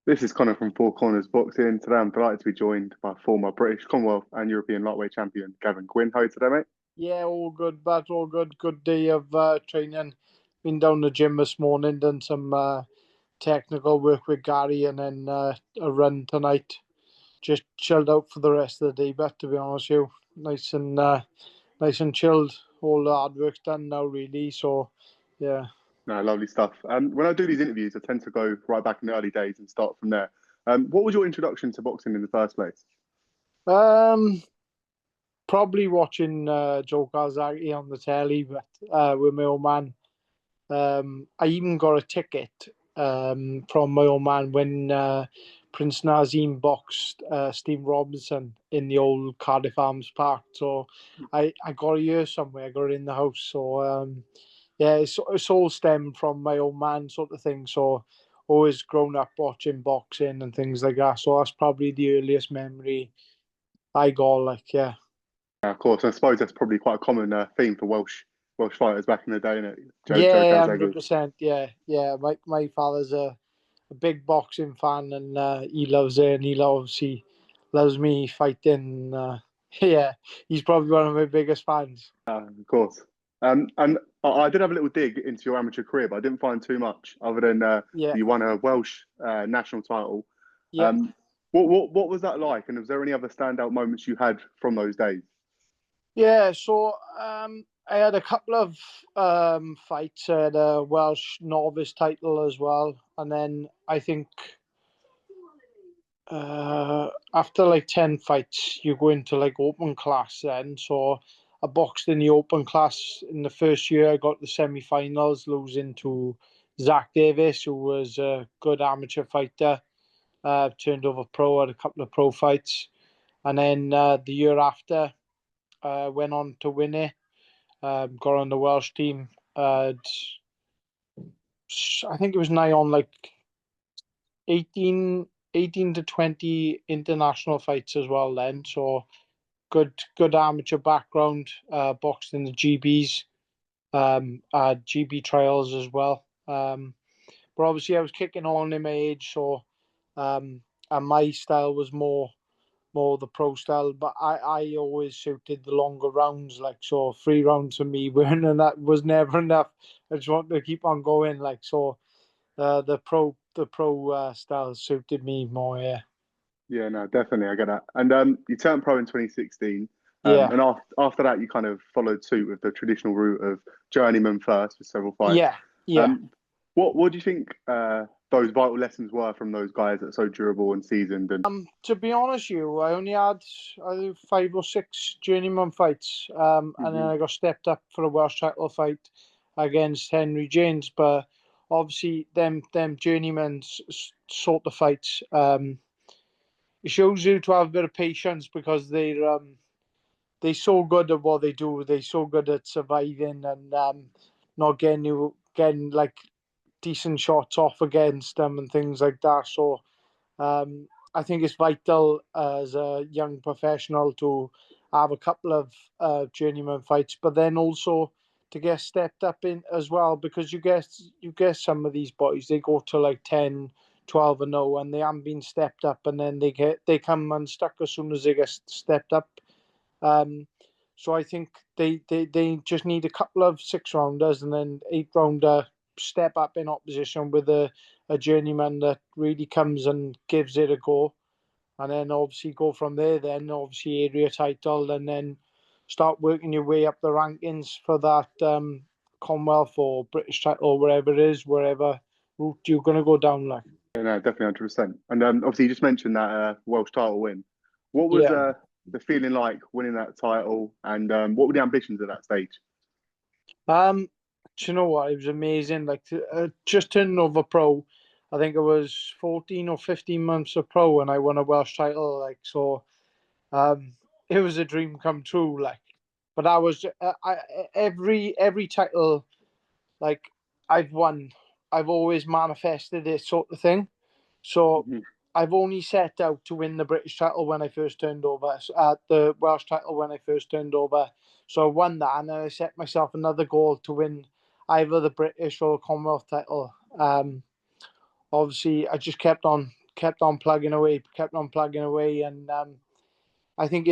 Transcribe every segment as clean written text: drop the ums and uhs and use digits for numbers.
This is Connor from Four Corners Boxing. Today I'm delighted to be joined by former British, Commonwealth and European lightweight champion Gavin Gwynne. How are you today, mate? Yeah, all good, but all good. Good day of training. Been down the gym this morning, done some technical work with Gary, and then a run tonight. Just chilled out for the rest of the day. But to be honest with you, nice and chilled. All the hard work's done now, really. So, yeah. No, lovely stuff. When I do these interviews, I tend to go right back in the early days and start from there. What was your introduction to boxing in the first place? Um, Probably watching Joe Calzaghe on the telly, but with my old man. I even got a ticket from my old man when Prince Nazim boxed Steve Robinson in the old Cardiff Arms Park. So I got a year somewhere, I got it in the house. So yeah, it's all stemmed from my old man sort of thing. So always grown up watching boxing and things like that. So that's probably the earliest memory I got. Like, yeah. Of course, I suppose that's probably quite a common theme for Welsh fighters back in the day, isn't it? Joe Yeah, Calzaghe. 100%. Yeah, yeah. My father's a big boxing fan, and he loves it, and he obviously loves me fighting. Yeah, he's probably one of my biggest fans. Of course. And I did have a little dig into your amateur career, but I didn't find too much other than Yeah, you won a Welsh national title. yeah, Um, what was that like? And was there any other standout moments you had from those days? yeah. So I had a couple of fights. I had a Welsh novice title as well, and then I think after like 10 fights, you go into like open class. Then, so I boxed in the open class in the first year. I got the semi-finals, losing to Zach Davis, who was a good amateur fighter. Turned over pro, had a couple of pro fights, and then the year after, went on to win it. Got on the Welsh team. I think it was nigh on like 18, 18 to 20 international fights as well then. So good amateur background, boxed in the GBs, GB trials as well. But obviously I was kicking on in my age, so and my style was more the pro style, but I always suited the longer rounds, like, so 3 rounds for me weren't, and that was never enough. I just wanted to keep on going, like, so the pro style suited me more, yeah. Yeah, no, definitely, I get that. And you turned pro in 2016, Yeah, and after that, you kind of followed suit with the traditional route of journeyman first with several fights. yeah, yeah. Um, what do you think those vital lessons were from those guys that are so durable and seasoned? And To be honest with you, I only had, I think, 5 or 6 journeyman fights, and then Mhm. I got stepped up for a Welsh title fight against Henry James. But obviously, them journeymen sort of fights, it shows you to have a bit of patience, because they're so good at what they do. They're so good at surviving, and not getting like decent shots off against them and things like that. So I think it's vital as a young professional to have a couple of journeyman fights, but then also to get stepped up in as well, because you get some of these boys, they go to like 10, 12 and 0, and they haven't been stepped up, and then they come unstuck as soon as they get stepped up. Um, so I think they just need a couple of 6 rounders, and then 8 rounder step up in opposition with a journeyman that really comes and gives it a go. And then obviously go from there, then obviously area title, and then start working your way up the rankings for that Commonwealth or British title, or wherever it is, wherever route you're going to go down. Like, yeah, no, definitely 100%. And obviously, you just mentioned that Welsh title win. What was yeah. the feeling like winning that title, and what were the ambitions at that stage? Do you know what? It was amazing. Like, just turning over pro, I think it was 14 or 15 months of pro when I won a Welsh title. Like, so, um, it was a dream come true. Like, but I was every title like I've won, I've always manifested it, sort of thing. So Mhm. I've only set out to win the British title when I first turned over, the Welsh title when I first turned over. So I won that, and then I set myself another goal to win either the British or Commonwealth title. Obviously, I just kept on kept on plugging away, and I think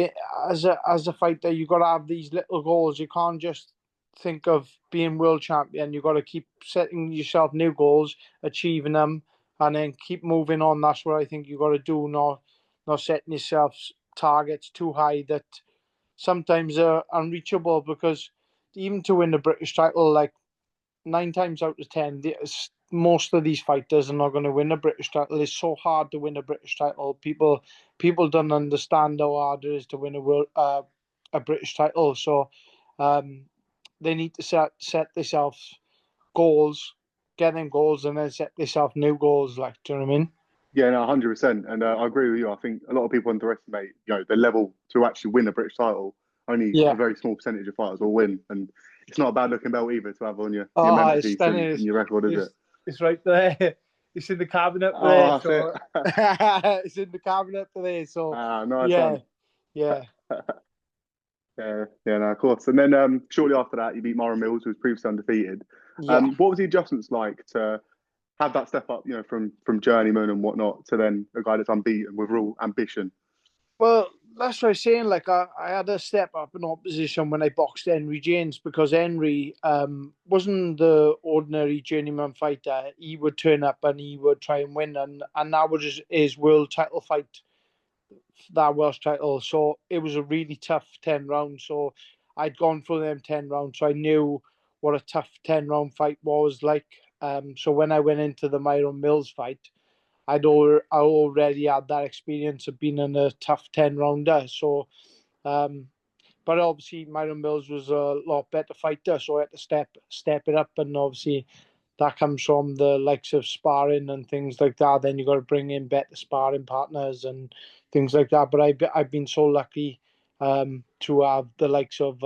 as a fighter, you got to have these little goals. You can't just think of being world champion. You got to keep setting yourself new goals, achieving them, and then keep moving on. That's what I think you got to do. Not setting yourself targets too high that sometimes are unreachable, because even to win the British title, like 9 times out of 10, most of these fighters are not going to win a British title. It's so hard to win a British title. People don't understand how hard it is to win a British title. So they need to set themselves goals, get them goals, and then set themselves new goals. Like, do you know what I mean? Yeah, no, 100%. And I agree with you. I think a lot of people underestimate, the level to actually win a British title. Only a Yeah. very small percentage of fighters will win, and it's not a bad looking belt either to have on your Oh, member it's piece stunning. and your record, is it? It's right there. It's in the cabinet there. Oh, that's So it. it's in the cabinet there. So Nice yeah, one. yeah, Yeah, yeah, no, of course. And then shortly after that, you beat Myron Mills, who was previously undefeated. yeah. What was the adjustments like to have that step up, from journeyman and whatnot to then a guy that's unbeaten with real ambition? Well, that's what I was saying. Like I had a step up in opposition when I boxed Henry James, because Henry wasn't the ordinary journeyman fighter. He would turn up and he would try and win, and that was his world title fight, that Welsh title. So it was a really tough 10 rounds. So I'd gone for them 10 rounds, so I knew what a tough 10 round fight was like. So when I went into the Myron Mills fight, I already had that experience of being in a tough 10 rounder. So, but obviously Myron Mills was a lot better fighter, so I had to step it up, and obviously that comes from the likes of sparring and things like that. Then you got to bring in better sparring partners and things like that. But I've been so lucky to have the likes of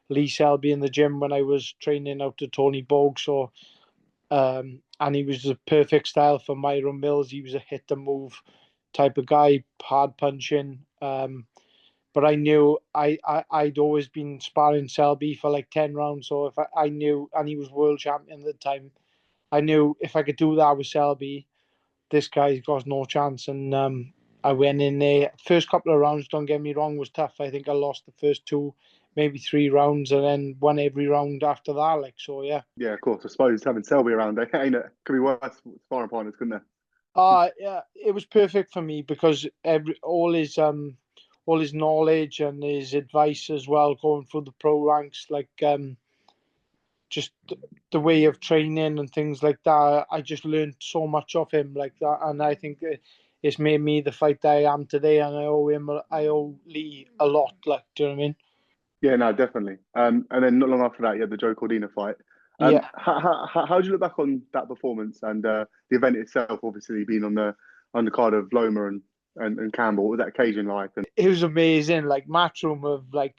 Lee Selby in the gym when I was training out to Tony Bogue. So and he was the perfect style for Myron Mills. He was a hit and move type of guy, hard punching. But I knew I'd always been sparring Selby for like 10 rounds. So if I knew, and he was world champion at the time, I knew if I could do that with Selby, this guy's got no chance. And I went in there. First couple of rounds, don't get me wrong, was tough. I think I lost the first 2, maybe 3 rounds, and then won every round after that. Like, so, yeah. Yeah, of course. I suppose having Selby around there, ain't it? Could be worse sparring partners, couldn't it? Yeah, it was perfect for me, because all his knowledge and his advice as well, going through the pro ranks, like just the way of training and things like that. I just learned so much of him like that, and I think it's made me the fighter I am today. And I owe Lee a lot. Like, do you know what I mean? Yeah, no, definitely. And then not long after that, you had the Joe Cordina fight. Yeah. How do you look back on that performance and the event itself? Obviously, being on the card of Loma and Campbell, what was that occasion like? And It was amazing. Like, Matchroom have like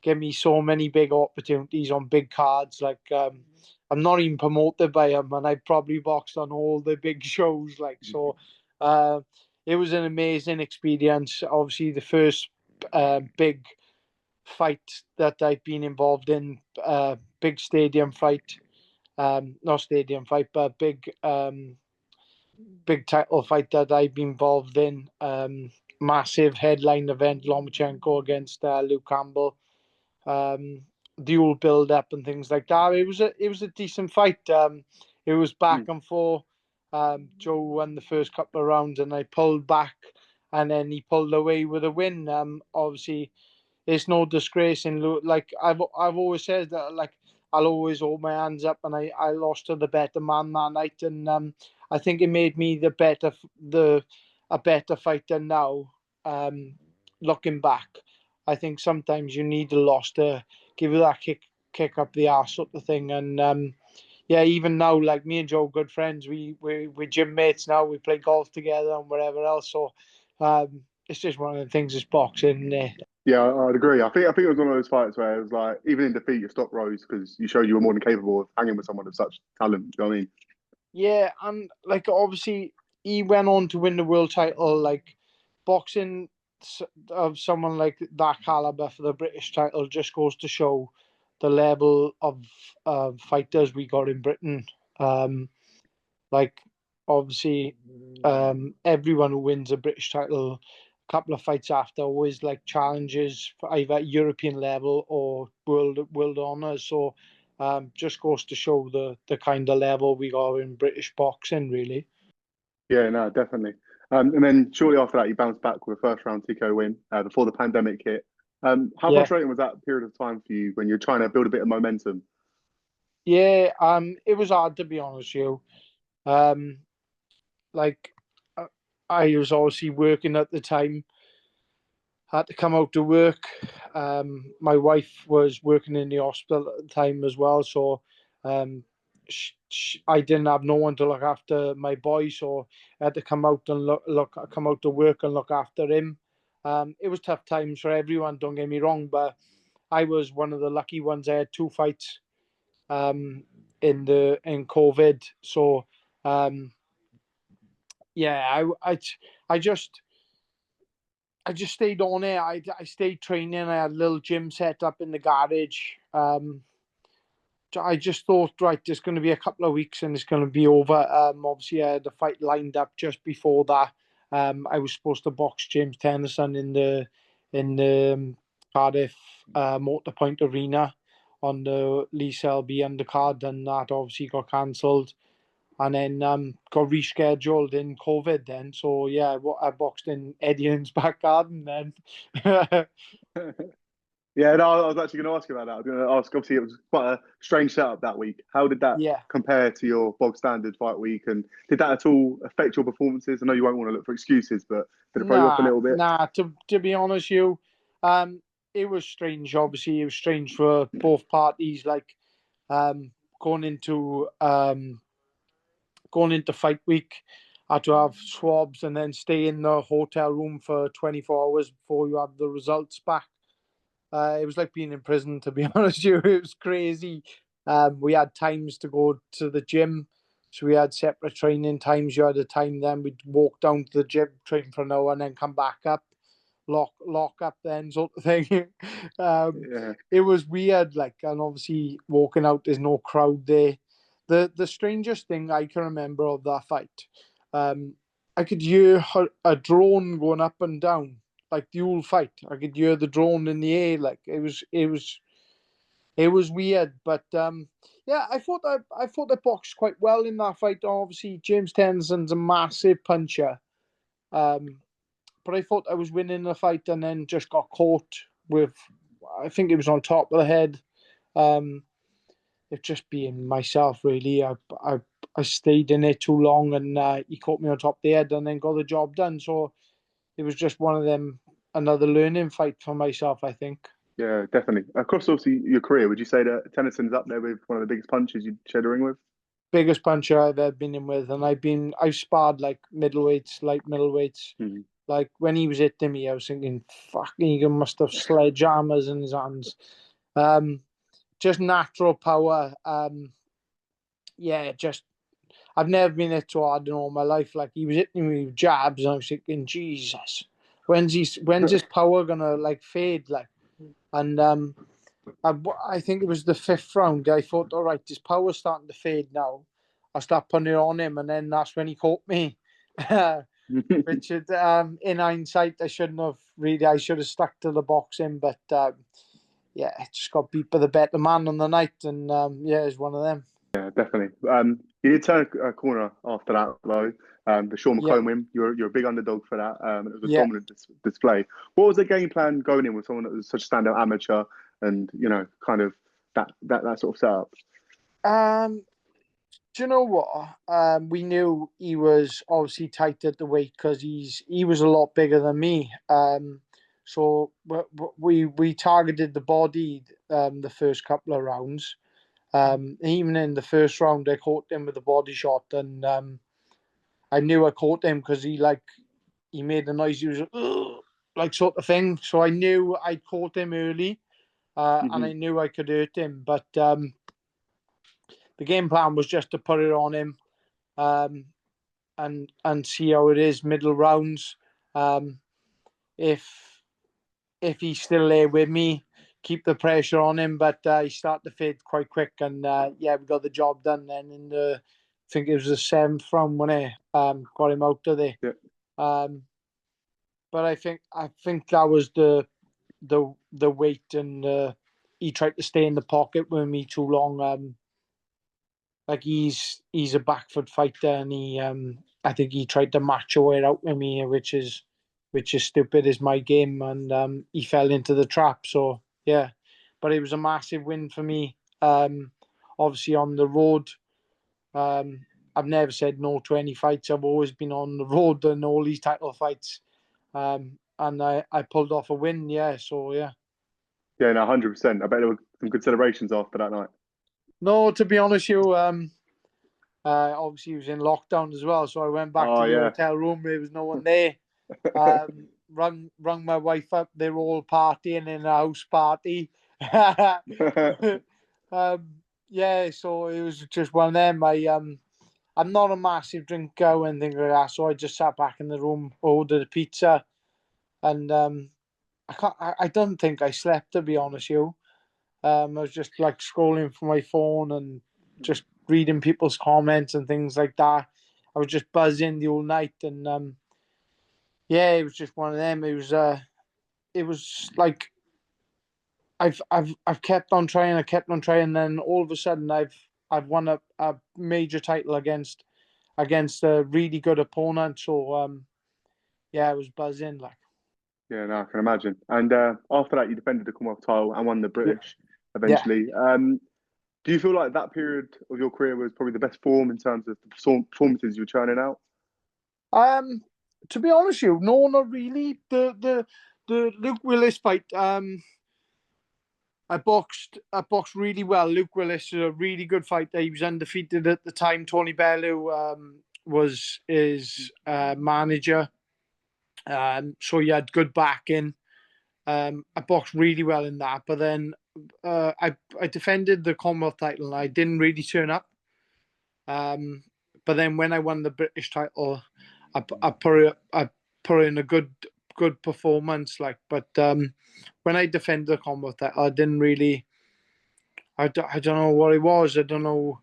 given me so many big opportunities on big cards. Like, I'm not even promoted by them, and I probably boxed on all the big shows. Like, so, uh, it was an amazing experience. Obviously, the first big fight that I've been involved in, big stadium fight. Not stadium fight, but big title fight that I've been involved in. Massive headline event, Lomachenko against Luke Campbell. Um, dual build up and things like that. It was a decent fight. It was back and forth. Joe won the first couple of rounds, and I pulled back, and then he pulled away with a win. Obviously, it's no disgrace in like I've always said that, like, I'll always hold my hands up, and I lost to the better man that night, and I think it made me a better fighter now. Um, Looking back, I think sometimes you need a loss to give you that kick up the arse sort of thing, and yeah, even now, like, me and Joe, good friends. We're gym mates now. We play golf together and whatever else. So it's just one of the things is boxing. yeah, I'd agree. I think it was one of those fights where it was like, even in defeat, your stock rose because you showed you were more than capable of hanging with someone of such talent. You know what I mean? Yeah, and like, obviously he went on to win the world title. Like, boxing of someone like that caliber for the British title just goes to show the level of fighters we got in Britain. Like, obviously, everyone who wins a British title, a couple of fights after, always like challenges for either European level or world honours. So, just goes to show the kind of level we got in British boxing, really. Yeah, no, definitely. And then shortly after that, you bounced back with a first round TKO win before the pandemic hit. How Yeah, frustrating was that period of time for you when you're trying to build a bit of momentum? yeah. It was hard, to be honest with you. Um, like uh, I was obviously working at the time, had to come out to work. My wife was working in the hospital at the time as well, so I didn't have no one to look after my boy, so I had to come out and come out to work and look after him. It was tough times for everyone, don't get me wrong, but I was one of the lucky ones. I had two fights in COVID, so um, yeah, I just I just stayed on it. I stayed training. I had a little gym set up in the garage. I just thought, right, there's going to be a couple of weeks and it's going to be over. Obviously, I had the fight lined up just before that. I was supposed to box James Tennyson in the Cardiff Motorpoint Arena on the Lee Selby undercard, and that obviously got cancelled. And then got rescheduled in COVID then. So yeah, I boxed in Eddie Hearn's back garden then. Yeah, no, I was actually going to ask you about that. I was going to ask, obviously, it was quite a strange setup that week. How did that Yeah. compare to your bog standard fight week? And did that at all affect your performances? I know you won't want to look for excuses, but did it throw you off a Nah, little bit? nah. To be honest, you, um, it was strange. Obviously, it was strange for both parties. Like, um, going into um, going into fight week, I had to have swabs and then stay in the hotel room for 24 hours before you have the results back. It was like being in prison, to be honest with you. It was crazy. We had times to go to the gym. So we had separate training times. You had a time then we'd walk down to the gym, train for an hour, and then come back up, lock up then sort of thing. Yeah. It was weird, like, and obviously walking out, there's no crowd there. The strangest thing I can remember of that fight, um, I could hear a drone going up and down like the whole fight. I could hear the drone in the air. Like it was weird. But yeah, I thought I boxed quite well in that fight. Obviously, James Tenson's a massive puncher. Um, but I thought I was winning the fight and then just got caught with, I think it was on top of the head. Um, it just being myself really. I stayed in it too long and he caught me on top of the head and then got the job done. So it was just one of them, another learning fight for myself, I think. Yeah, definitely. Across obviously your career, would you say that Tennyson's up there with one of the biggest punches you'd shared a ring with? Biggest puncher I've ever been in with, and I've sparred like middleweights, light middleweights. Mhm. Like when he was hitting me, I was thinking, fucking, he must have sledgehammers in his hands. Um, just natural power. Yeah, just I've never been hit so hard in all my life. Like he was hitting me with jabs, and I was thinking, Jesus, when's his power gonna like fade? Like, and I think it was the fifth round. I thought, all right, his power's starting to fade now. I start putting it on him, and then that's when he caught me. Which, in hindsight, I shouldn't have really. I should have stuck to the boxing, but yeah, just got beat by the better man on the night, and yeah, it's one of them. Yeah, definitely. You did turn a corner after that, though. The Sean Yeah, McComb win, you're a big underdog for that. It was a yeah. dominant display. What was the game plan going in with someone that was such a standout amateur and kind of that sort of setup? Um, do you know what? We knew he was obviously tight at the weight because he was a lot bigger than me. So we targeted the body the first couple of rounds. Even in the first round, I caught him with a body shot, and I knew I caught him because he made a noise. He was like sort of thing. So I knew I caught him early, and I Hmm. knew I could hurt him. But the game plan was just to put it on him, um, and see how it is middle rounds. Um, if he's still there with me, keep the pressure on him. But he started to fade quite quick, and yeah, we got the job done then in the think it was the 7th round when it got him out of there. Yeah. But I think that was the weight, and he tried to stay in the pocket with me too long. Like he's a back foot fighter, and he I think he tried to match away out with me, which is stupid. Is my game, and he fell into the trap. So yeah, but it was a massive win for me. Obviously on the road. I've never said no to any fights. I've always been on the road and all these title fights. And I pulled off a win, yeah. So yeah. Yeah, no, 100%. I bet there were some good celebrations after that night. No, to be honest, obviously he was in lockdown as well, so I went back Oh to the yeah. hotel room. There was no one there. Rung my wife up. They were all partying in a house party. Yeah, so it was just one of them. I'm not a massive drinker or anything like that, so I just sat back in the room, ordered a pizza, and I don't think I slept, to be honest with you. I was just like scrolling for my phone and just reading people's comments and things like that. I was just buzzing the whole night, and yeah, it was just one of them. It was like I've kept on trying, I kept on trying, and then all of a sudden I've won a major title against a really good opponent. So yeah, I was buzzing like. Yeah, no, I can imagine. And after that, you defended the Commonwealth title and won the Yeah. British Yeah. eventually. Do you feel like that period of your career was probably the best form in terms of the performances you were churning out? To be honest with you, no, not really. The Luke Willis fight, I boxed really well. Luke Willis is a really good fighter. He was undefeated at the time. Tony Bellew was his manager. So he had good backing. I boxed really well in that, but then I defended the Commonwealth title and I didn't really turn up. But then when I won the British title, I put in a good performance. Like, but when I defended the Commonwealth title, I didn't really. I don't know what it was. I don't know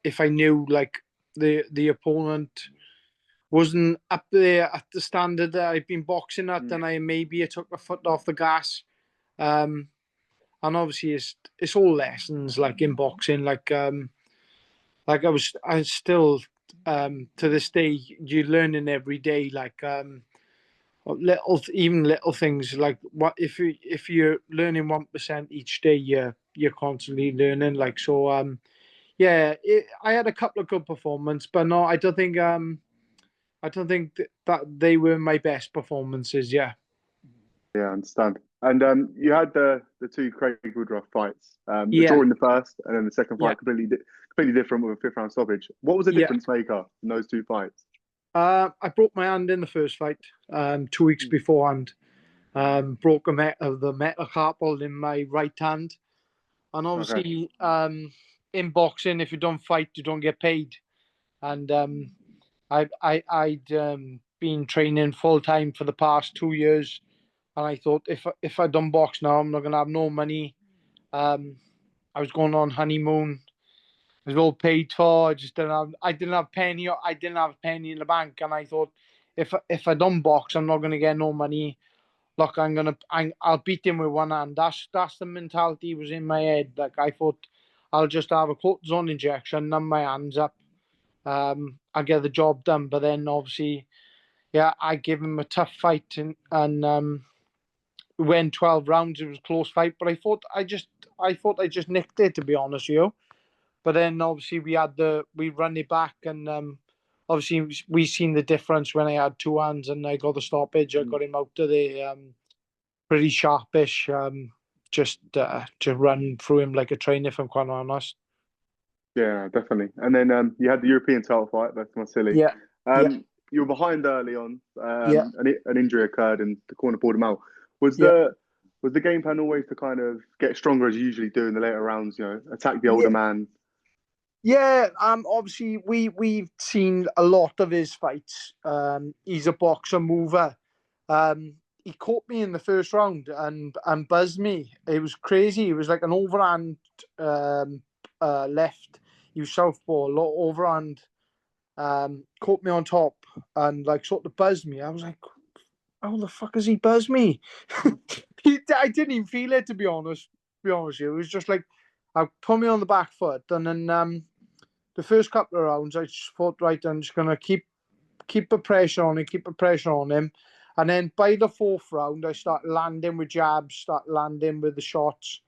if I knew like the opponent wasn't up there at the standard that I've been boxing at, and I took my foot off the gas. And obviously it's all lessons like in boxing. Like I still to this day you're learning every day. Like little things like what if you're learning 1% each day, you're constantly learning. Like so yeah, I had a couple of good performances, but no, I don't think that they were my best performances. Yeah. Yeah, I understand. And you had the two Craig Woodruff fights, the Yeah. draw in the first, and then the second Yeah. fight completely different with a fifth round stoppage. What was the Yeah. difference maker in those two fights? I broke my hand in the first fight 2 weeks beforehand. Broke the metacarpal in my right hand. And Okay. obviously, in boxing, if you don't fight, you don't get paid. And I'd been training full time for the past 2 years, and I thought if I don't box now, I'm not gonna have no money. I was going on honeymoon. It was all paid for. I didn't have penny. I didn't have a penny in the bank, and I thought if I don't box, I'm not gonna get no money. Look, I'll beat him with one hand. That's the mentality was in my head. Like I thought, I'll just have a cortisone injection, numb my hands up. I'll get the job done. But then obviously, yeah, I gave him a tough fight, and we went 12 rounds. It was a close fight, but I thought I just nicked it, to be honest with you. But then obviously we run it back, and obviously we seen the difference when I had two hands and I got the stoppage. I got him out of the pretty sharpish. To run through him like a train, if I'm quite honest. Yeah, definitely. And then you had the European title fight versus Marsili. Yeah, yeah, You were behind early on. yeah, An injury occurred and the corner pulled him out. Was yeah, the game plan always to kind of get stronger as you usually do in the later rounds? You know, attack the older yeah. man. Yeah, obviously we've seen a lot of his fights. He's a boxer mover. He caught me in the first round and buzzed me. It was crazy. It was like an overhand left. he was southpaw, overhand, caught me on top and like sort of buzzed me. I was like, how the fuck has he buzzed me? I didn't even feel it, to be honest. With you, it was just like, I put me on the back foot, and then the first couple of rounds, I just thought, right, I'm just gonna keep the pressure on him, and then by the fourth round, I start landing with jabs, start landing with the shots.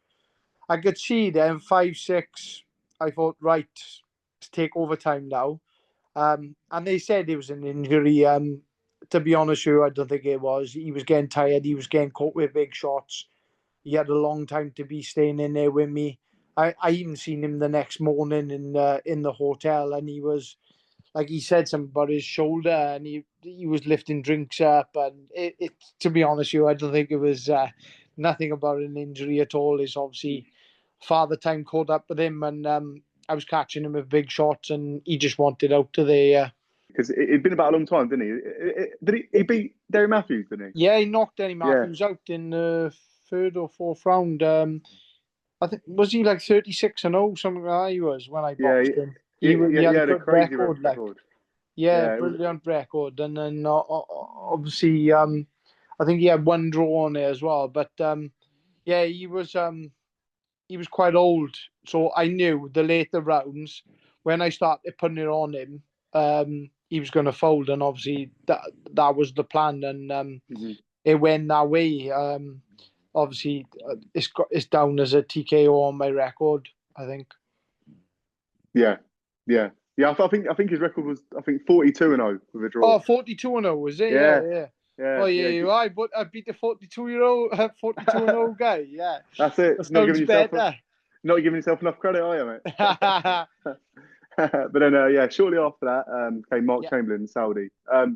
I could see then 5-6. I thought, right, to take overtime now. And they said it was an injury. To be honest with you, I don't think it was. He was getting tired. He was getting caught with big shots. He had a long time to be staying in there with me. I even seen him the next morning in the hotel, and he was like, he said something about his shoulder, and he was lifting drinks up, and it to be honest with you, I don't think it was nothing about an injury at all. It's obviously father time caught up with him, and I was catching him with big shots, and he just wanted out of there. Because it'd been about a long time, didn't he? Did he beat Derry Matthews, didn't Yeah, he knocked Denny he? Yeah, Matthews out in the third or fourth round. I think, was he like 36-0, something like that? He was when I yeah, boxed him. He had he a had a good crazy record, like. record. Yeah, Yeah, brilliant record. And then obviously, I think he had one draw on there as well. But yeah, he was quite old, so I knew the later rounds when I started putting it on him, he was going to fold, and obviously that was the plan, and mhm. it went that way. Obviously, it's down as a TKO on my record, I think. Yeah, yeah, yeah. I think his record was 42-0 with a draw. Oh, 42-0, was it? Yeah, Yeah, yeah. Oh, yeah, yeah, yeah. you're right. But I beat the 42-year-old, 42-0 guy. Yeah, That's it. that sounds better. Not giving yourself enough credit, are you, mate? But then, yeah, shortly after that, came Mark Yeah, Chamberlain in Saudi.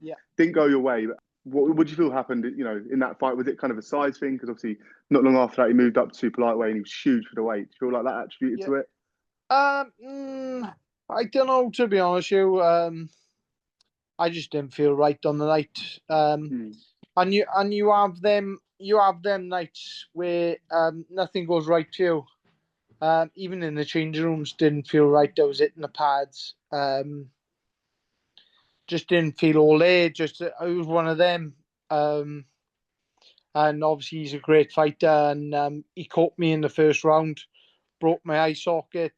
yeah. Didn't go your way. But what would you feel happened? You know, in that fight, was it kind of a size thing? Because obviously, not long after that, he moved up to super lightweight and he was huge for the weight. Do you feel like that attributed Yeah. to it? I don't know, to be honest with you. I just didn't feel right on the night. Mm. And you have them nights where nothing goes right to you. Even in the changing rooms, didn't feel right. I was hitting the pads. Just didn't feel all there. Just I was one of them. And obviously he's a great fighter, and he caught me in the first round, broke my eye socket.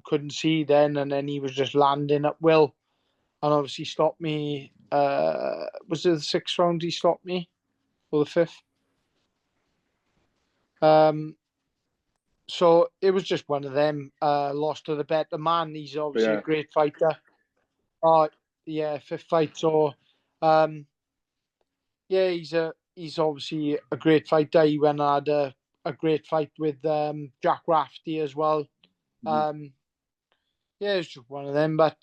Couldn't see then, and then he was just landing at will, and obviously stopped me. Was it the sixth round he stopped me, or the fifth? So it was just one of them. Lost to the better man. He's But obviously a yeah, great fighter. Yeah, fifth fight. So, yeah, he's obviously a great fighter. He went and had a great fight with Jack Rafferty as well. mhm. Um, yeah, it's just one of them, but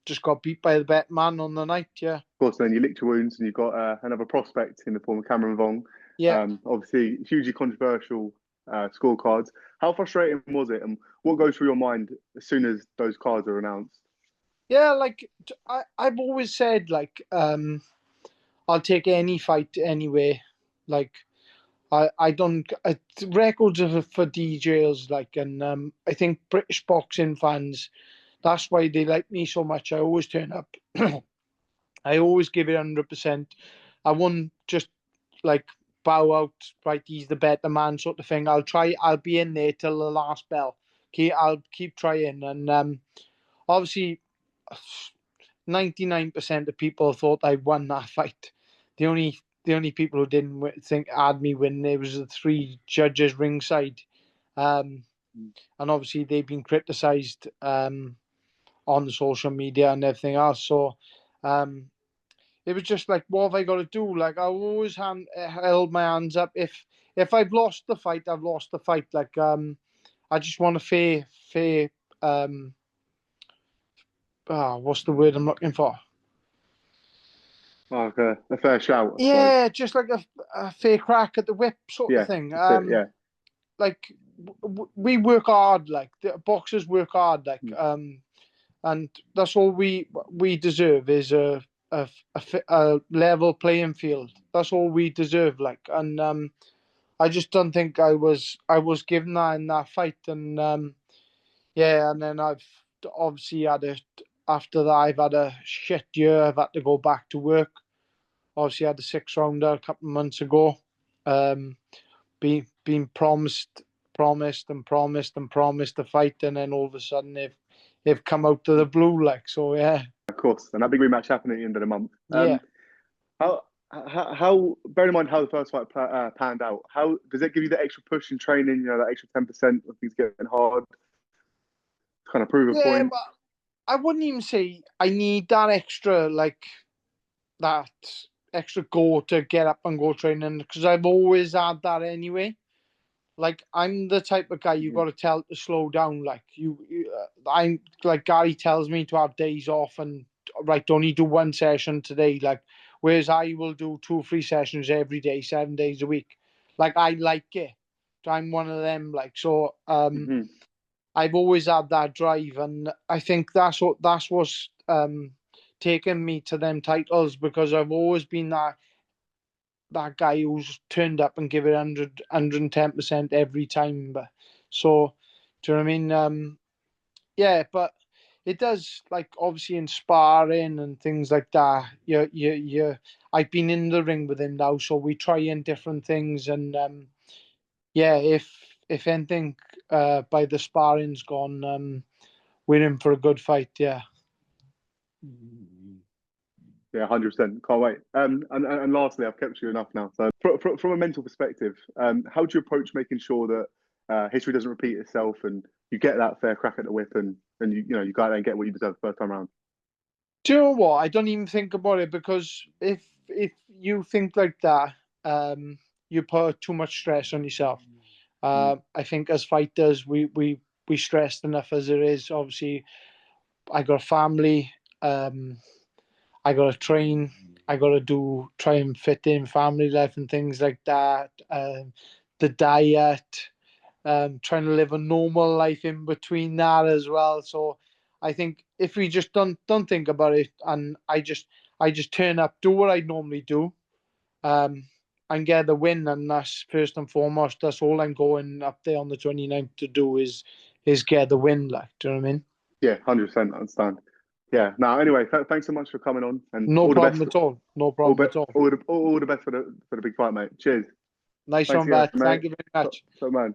just got beat by the better man on the night. Yeah, Of course, then you licked your wounds and you've got another prospect in the form of Cameron Vuong. yeah, Obviously, hugely controversial scorecards. How frustrating was it, and what goes through your mind as soon as those cards are announced? yeah. Like I've always said, like I'll take any fight anyway. Like I don't records for DJs, like, and I think British boxing fans, that's why they like me so much. I always turn up. I always give it 100%. I won't just like bow out, right, he's the better man sort of thing. I'll be in there till the last bell. I'll keep trying, and obviously 99% of people thought I won that fight. The only people who didn't think had me win, there was the three judges ringside, um, and obviously they've been criticised on the social media and everything else. So it was just like, what have I got to do? Like, I always held my hands up. If I've lost the fight, I've lost the fight. Like, I just want a fair. What's the word I'm looking for? Like a fair shout, I suppose. Yeah, just like a fair crack at the whip sort of Yeah, thing. that's it. Yeah. Like we work hard. Like the boxers work hard. Like Mm. and that's all we deserve is a level playing field. That's all we deserve. Like, and I just don't think I was given that in that fight, and Yeah, and then I've obviously after that, I've had a shit year. I've had to go back to work. Obviously, I had the 6 rounder a couple of months ago. Um, been promised a fight, and then all of a sudden they've come out of the blue, like. So yeah. Of course, and that big rematch happening at the end of the month. Yeah. How bear in mind how the first fight panned out, how does it give you the extra push in training, that extra 10% of things getting hard, kind of prove a Yeah, point? but I wouldn't even say I need that extra, like, that extra go to get up and go training, because I've always had that anyway. Like, I'm the type of guy you got to tell to slow down. Like, I'm like, Gary tells me to have days off and right, only do one session today. Like, whereas I will do 2 or 3 sessions every day, 7 days a week. Like, I like it. I'm one of them. Like, so I've always had that drive, and I think that's what's taken me to them titles, because I've always been that guy who's turned up and give it 110% every time. But so, do you know what I mean? Yeah, but it does, like, obviously in sparring and things like that. I've been in the ring with him now, so we try in different things, and yeah, if anything, by the sparring's gone, we're in for a good fight. Yeah. Yeah, 100%. Can't wait. And lastly, I've kept you enough now. So, from a mental perspective, how do you approach making sure that history doesn't repeat itself, and you get that fair crack at the whip, and you go out there and get what you deserve the first time around? Do you know what? I don't even think about it, because if you think like that, you put too much stress on yourself. I think as fighters, we stressed enough as it is. Obviously, I got a family. I got to train. I got to try and fit in family life and things like that. The diet, trying to live a normal life in between that as well. So I think if we just don't think about it, and I just turn up, do what I normally do, um, and get the win, and that's first and foremost. That's all I'm going up there on the 29th to do, is get the win. Like, do you know what I mean? Yeah, 100%. I understand. Yeah. Now, anyway, thanks so much for coming on, and No all the problem best. at all. No All, problem at all. all the best for the big fight, mate. Cheers. Nice Thanks one, again, Beth. mate. Thank you very much. Top man.